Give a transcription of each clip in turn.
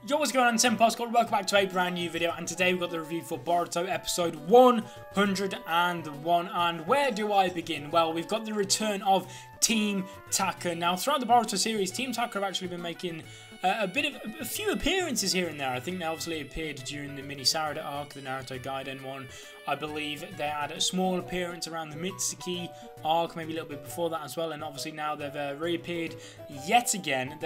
Yo, what's going on, Tim Postcard? Welcome back to a brand new video, and today we've got the review for Boruto episode 101. And where do I begin? Well, we've got the return of Team TAKA. Now, throughout the Boruto series, Team TAKA have actually been making a few appearances here and there. I think they obviously appeared during the mini Sarada arc, the Naruto Gaiden one. I believe they had a small appearance around the Mitsuki arc, maybe a little bit before that as well, and obviously now they've reappeared yet again.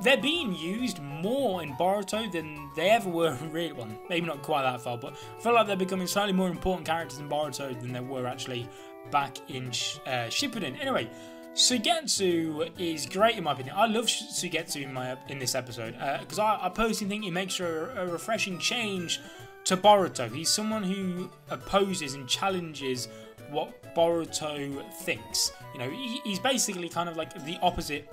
They're being used more in Boruto than they ever were in real. Well, maybe not quite that far, but I feel like they're becoming slightly more important characters in Boruto than they were actually back in Shippuden. Anyway, Suigetsu is great in my opinion. I love Suigetsu in this episode because I personally think he makes a refreshing change to Boruto. He's someone who opposes and challenges what Boruto thinks. You know, he's basically kind of like the opposite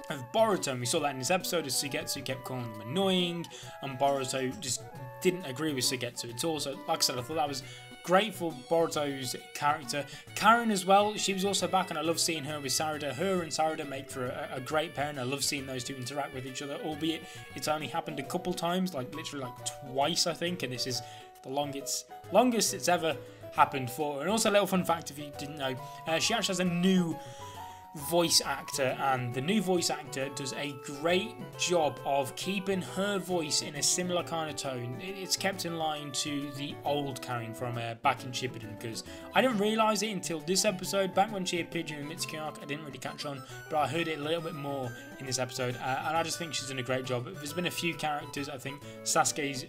of Boruto, and we saw that in this episode as Suigetsu kept calling him annoying, and Boruto just didn't agree with Suigetsu. It's also, like I said, I thought that was great for Boruto's character. Karin as well, she was also back, and I love seeing her with Sarada. Her and Sarada make for a great pair, and I love seeing those two interact with each other, albeit it's only happened a couple times, like literally like twice I think, and this is the longest it's ever happened for her. And also a little fun fact if you didn't know, she actually has a new voice actor, and the new voice actor does a great job of keeping her voice in a similar kind of tone. It's kept in line to the old Karin from back in Shippuden, because I didn't realise it until this episode. Back when she appeared in the Mitsuki arc, I didn't really catch on, but I heard it a little bit more in this episode, and I just think she's done a great job. There's been a few characters, I think Sasuke's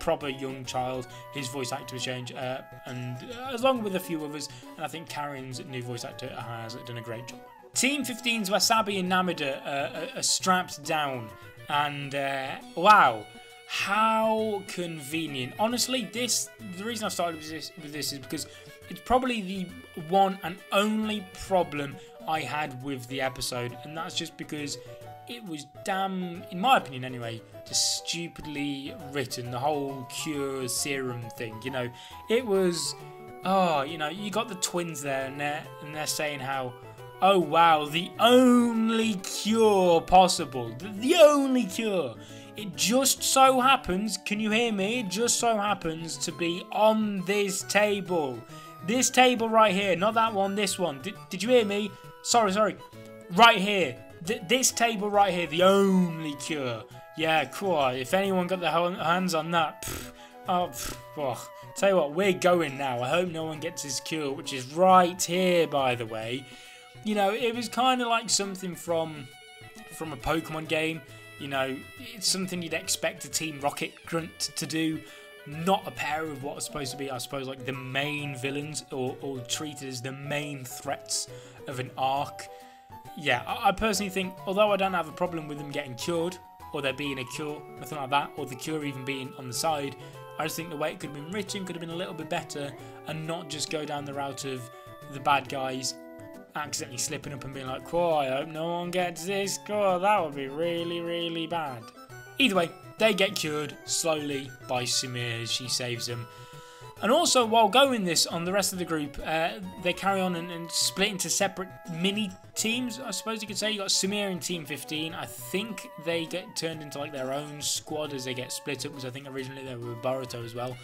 proper young child, his voice actor was changed, and along with a few others, and I think Karin's new voice actor has done a great job. Team 15's Wasabi and Namida are strapped down, and wow, how convenient. Honestly, the reason I started with this is because it's probably the one and only problem I had with the episode, and that's just because it was damn, in my opinion anyway, just stupidly written, the whole cure serum thing. You know, it was, oh, you know, you got the twins there, and they're saying how, oh wow, the only cure possible, the only cure. It just so happens, can you hear me? It just so happens to be on this table. This table right here, not that one, this one. Did you hear me? Sorry. Right here. This table right here, the only cure. Yeah, cool. If anyone got their hands on that, tell you what, we're going now. I hope no one gets this cure, which is right here, by the way. You know, it was kind of like something from a Pokemon game. You know, it's something you'd expect a Team Rocket Grunt to do. Not a pair of what are supposed to be, I suppose, like the main villains or treated as the main threats of an arc. Yeah, I personally think, although I don't have a problem with them getting cured, or there being a cure, nothing like that, or the cure even being on the side, I just think the way it could have been written could have been a little bit better, and not just go down the route of the bad guys accidentally slipping up and being like, cool, I hope no one gets this, cool, that would be really, really bad. Either way, they get cured slowly by Samir as she saves them. And also, while going this on the rest of the group, they carry on and split into separate mini teams, I suppose you could say. You got Samir in Team 15. I think they get turned into like their own squad as they get split up, because I think originally they were with Boruto as well.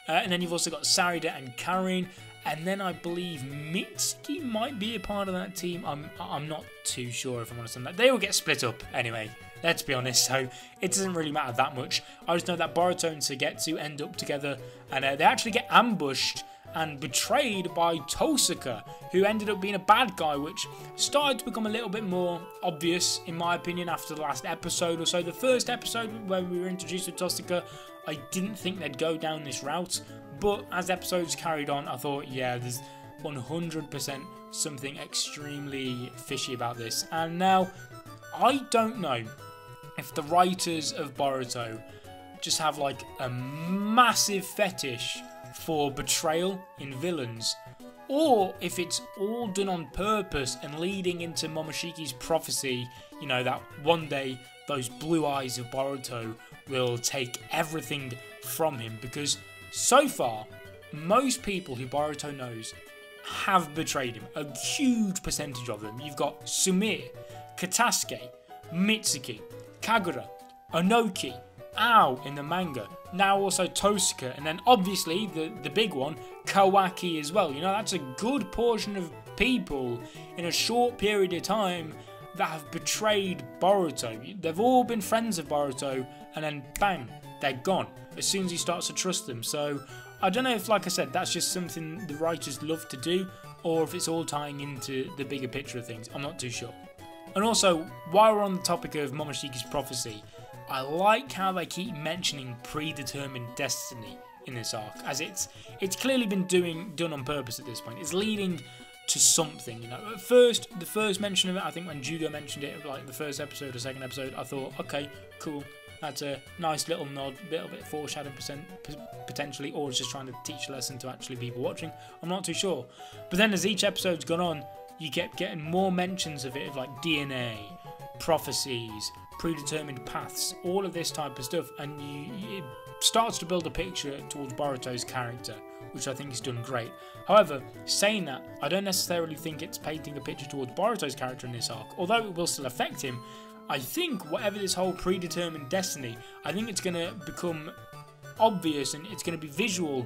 And then you've also got Sarada and Karin, and then I believe Mitsuki might be a part of that team. I'm not too sure if I'm honest on that. They all get split up anyway. Let's be honest, so it doesn't really matter that much. I just know that Boruto and Suigetsu end up together, and they actually get ambushed and betrayed by Tosaka, who ended up being a bad guy, which started to become a little bit more obvious, in my opinion, after the last episode or so. The first episode, where we were introduced to Tosaka, I didn't think they'd go down this route, but as episodes carried on, I thought, yeah, there's 100% something extremely fishy about this. And now, I don't know if the writers of Boruto just have like a massive fetish for betrayal in villains, or if it's all done on purpose and leading into Momoshiki's prophecy, you know, that one day those blue eyes of Boruto will take everything from him, because so far most people who Boruto knows have betrayed him, a huge percentage of them. You've got Sumire, Katasuke, Mitsuki, Kagura, Onoki, Ao in the manga, now also Tosaka, and then obviously the big one, Kawaki as well. You know, that's a good portion of people in a short period of time that have betrayed Boruto. They've all been friends of Boruto, and then bang, they're gone as soon as he starts to trust them. So I don't know if, like I said, that's just something the writers love to do, or if it's all tying into the bigger picture of things. I'm not too sure. And also, while we're on the topic of Momoshiki's prophecy, I like how they keep mentioning predetermined destiny in this arc, as it's clearly been done on purpose at this point. It's leading to something, you know. At first, the first mention of it, I think when Jugo mentioned it, like the first episode or second episode, I thought, okay, cool, that's a nice little nod, a little bit of foreshadowing potentially, or it's just trying to teach a lesson to actually people watching. I'm not too sure. But then as each episode's gone on, you kept getting more mentions of it, of like DNA, prophecies, predetermined paths, all of this type of stuff, and it starts to build a picture towards Boruto's character, which I think is done great. However, saying that, I don't necessarily think it's painting a picture towards Boruto's character in this arc, although it will still affect him. I think whatever this whole predetermined destiny, I think it's going to become obvious and it's going to be visual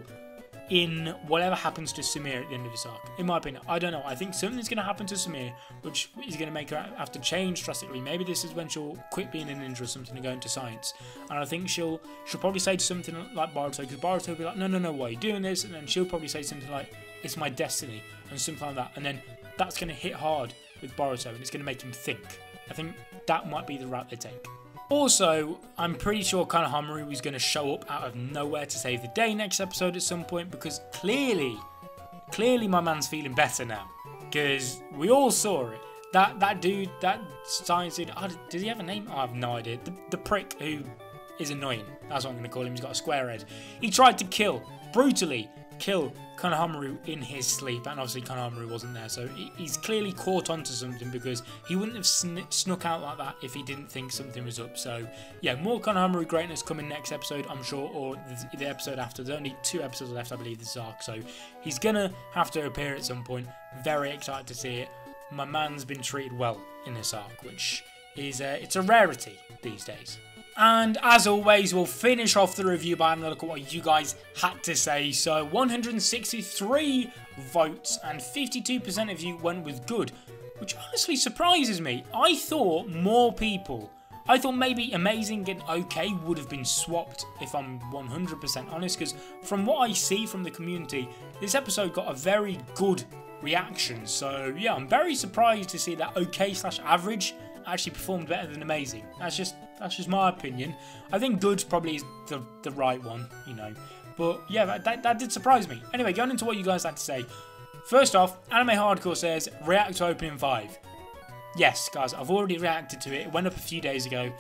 in whatever happens to Samir at the end of this arc. In my opinion, I don't know. I think something's going to happen to Samir, which is going to make her have to change drastically. Maybe this is when she'll quit being a ninja or something and go into science. And I think she'll probably say something like Boruto, because Boruto will be like, no, why are you doing this? And then she'll probably say something like, it's my destiny, and something like that. And then that's going to hit hard with Boruto, and it's going to make him think. I think that might be the route they take. Also, I'm pretty sure Konohamaru is going to show up out of nowhere to save the day next episode at some point, because clearly my man's feeling better now. Because we all saw it. That dude, that science dude, does he have a name? I have no idea. The prick who is annoying. That's what I'm going to call him. He's got a square head. He tried to brutally kill Konohamaru in his sleep, and obviously Konohamaru wasn't there, so he's clearly caught onto something, because he wouldn't have snuck out like that if he didn't think something was up. So yeah, more Konohamaru greatness coming next episode, I'm sure, or the episode after. There's only 2 episodes left, I believe, this arc, so he's gonna have to appear at some point. Very excited to see it. My man's been treated well in this arc, which is it's a rarity these days. And as always, we'll finish off the review by having a look at what you guys had to say. So 163 votes and 52% of you went with good, which honestly surprises me. I thought maybe amazing and okay would have been swapped, if I'm 100% honest, because from what I see from the community, this episode got a very good reaction. So yeah, I'm very surprised to see that okay/average actually performed better than amazing. That's just my opinion. I think good probably is the right one, you know. But yeah, that did surprise me. Anyway, going into what you guys had to say. First off, Anime Hardcore says, react to opening 5. Yes, guys, I've already reacted to it. It went up a few days ago.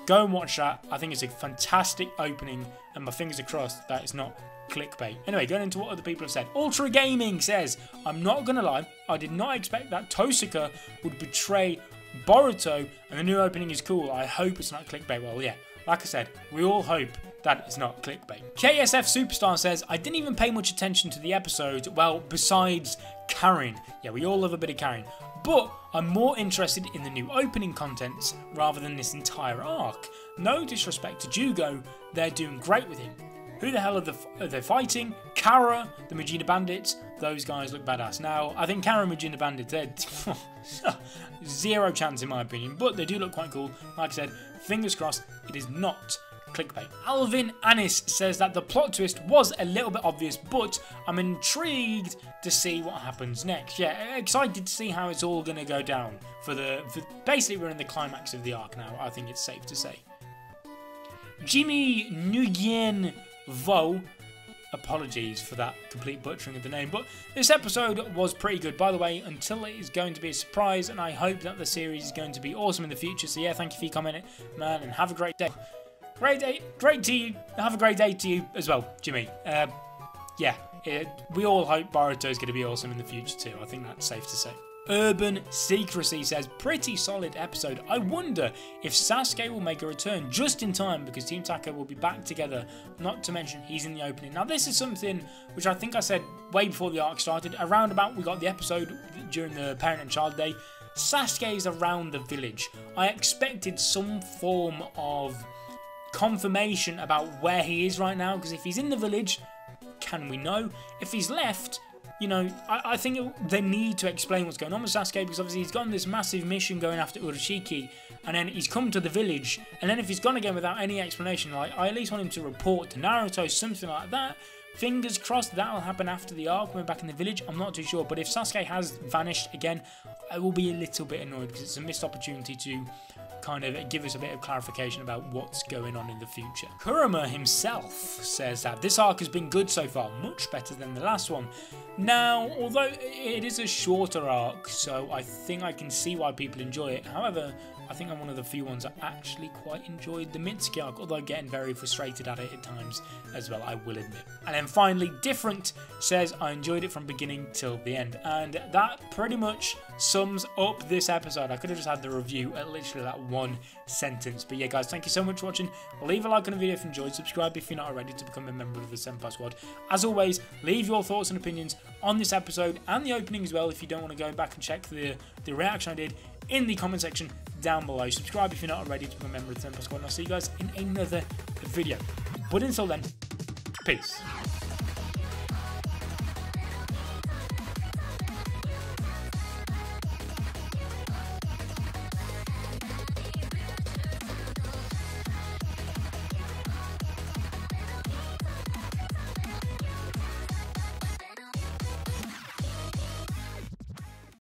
Go and watch that. I think it's a fantastic opening, and my fingers are crossed that it's not clickbait. Anyway, going into what other people have said. Ultra Gaming says, I'm not going to lie, I did not expect that Tosaka would betray Boruto, and the new opening is cool. I hope it's not clickbait. Well, yeah, like I said, we all hope that it's not clickbait. KSF Superstar says, I didn't even pay much attention to the episode, well, besides Karen. Yeah, we all love a bit of Karen. But I'm more interested in the new opening contents rather than this entire arc. No disrespect to Jugo, they're doing great with him. Who the hell are they fighting? Kara, the Magina Bandits, those guys look badass. Now, I think Kara and Magina Bandits, they're zero chance in my opinion, but they do look quite cool. Like I said, fingers crossed, it is not clickbait. Alvin Anis says that the plot twist was a little bit obvious, but I'm intrigued to see what happens next. Yeah, excited to see how it's all going to go down. Basically, we're in the climax of the arc now, I think it's safe to say. Jimmy Nguyen Vo, apologies for that complete butchering of the name, but this episode was pretty good. By the way, until it is going to be a surprise, and I hope that the series is going to be awesome in the future. So yeah, thank you for your comment, man, and have a great day. Great to you. Have a great day to you as well, Jimmy. Yeah, we all hope Boruto is going to be awesome in the future too. I think that's safe to say. Urban Secrecy says, pretty solid episode. I wonder if Sasuke will make a return just in time, because Team TAKA will be back together, not to mention he's in the opening. Now this is something which I think I said way before the arc started. Around about we got the episode during the Parent and Child Day. Sasuke is around the village. I expected some form of confirmation about where he is right now, because if he's in the village, can we know? If he's left, you know, I think they need to explain what's going on with Sasuke, because obviously he's got on this massive mission going after Urashiki, and then he's come to the village, and then if he's gone again without any explanation, like, I at least want him to report to Naruto, something like that. Fingers crossed that'll happen after the arc when we're back in the village. I'm not too sure, but if Sasuke has vanished again, I will be a little bit annoyed, because it's a missed opportunity to kind of give us a bit of clarification about what's going on in the future. Kurama himself says that this arc has been good so far, much better than the last one. Now, although it is a shorter arc, so I think I can see why people enjoy it. However, I think I'm one of the few ones that actually quite enjoyed the Mitsuki arc, although getting very frustrated at it at times as well, I will admit. And then finally, Different says, I enjoyed it from beginning till the end. And that pretty much sums up this episode. I could have just had the review at literally that one sentence. But yeah, guys, thank you so much for watching. Leave a like on the video if you enjoyed. Subscribe if you're not already to become a member of the Senpai Squad. As always, leave your thoughts and opinions on this episode and the opening as well if you don't want to go back and check the reaction I did in the comment section down below. Subscribe if you're not already to become a member of the Senpai Squad, and I'll see you guys in another video. But until then, peace.